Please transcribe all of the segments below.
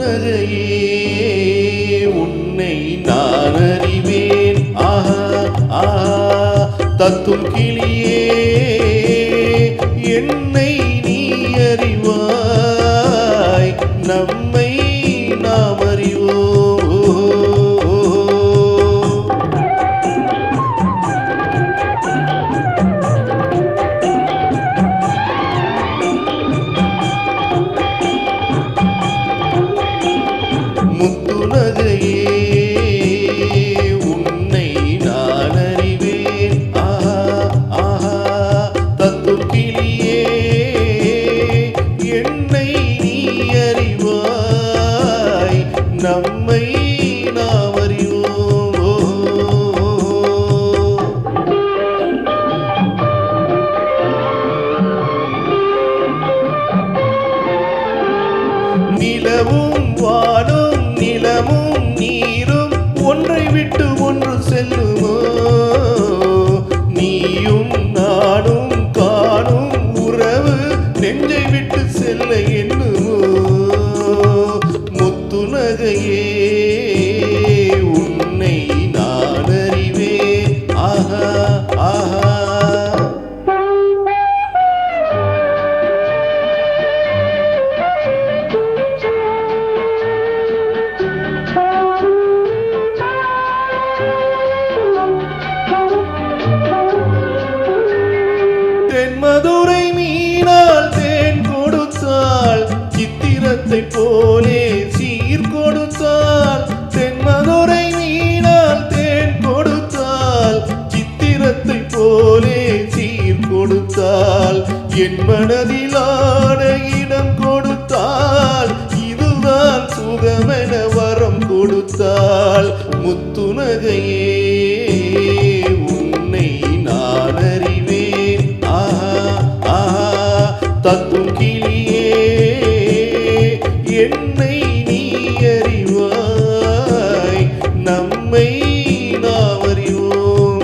முத்துநகையே உன்னை நான் அறிவேன். ஆஹா ஆஹா தத்தும் கிளியே என்னை நீ அறிவாய். நம்மை நாம் அறிவோம். முத்துநகையே உன்னை நான் அறிவேன். ஆஹா ஆஹா தத்தும் கிளியே என்னை நீ அறிவாய். நம்மை நாம் அறிவோம். நிலவும் வானும் நிலமும் நீரும் ஒன்றை விட்டு ஒன்று செல்லுமோ? நீயும் நானும் காணும் உறவு நெஞ்சை விட்டு செல்ல எண்ணுமோ? முத்துநகையே உன்னை நான் அறிவேன். ஆஹா ஆஹா தென்மதுரை மீனால் தேன் கொடுத்தாள், சித்திரத்தை போலே சீர் கொடுத்தாள். தென்மதுரை மீனால் தேன் கொடுத்தாள், சித்திரத்தை போலே சீர் கொடுத்தாள். என் மனதில் ஆட இடம் கொடுத்தாள், இதுதான் சுகமென வரம் கொடுத்தாள். முத்துநகையே உன்னை நான் அறிவேன். ஆஹா ஆஹா தத்தும் கிளியே என்னை நீ அறிவாய். நம்மை நாம் அறிவோம்.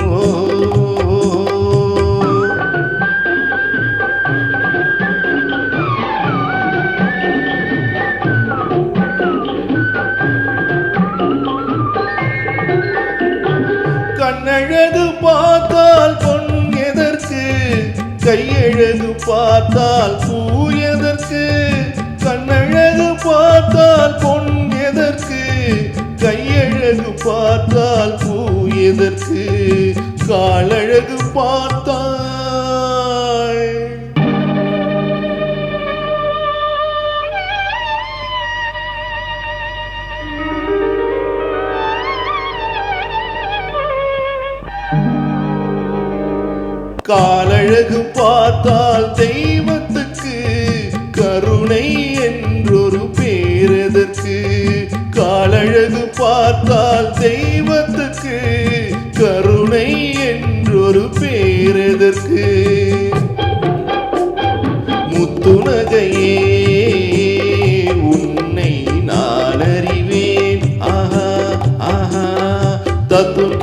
கண்ணழகு பார்த்தால் பொன் எதற்கு, கையழகு பார்த்தால் பூ எதற்கு? கண்ணழகு பார்த்தால் பொன் எதற்கு, கையழகு பார்த்தால் பூ எதற்கு? காலழகு பார்த்தால் காலழகு பார்த்தால் தெய்வத்துக்கு கருணை என்றொரு பேரெதற்கு? காலழகு பார்த்தால் தெய்வத்துக்கு கருணை என்றொரு பேரெதற்கு? முத்துநகையே உன்னை நான் அறிவேன். ஆஹா ஆஹா தத்தும்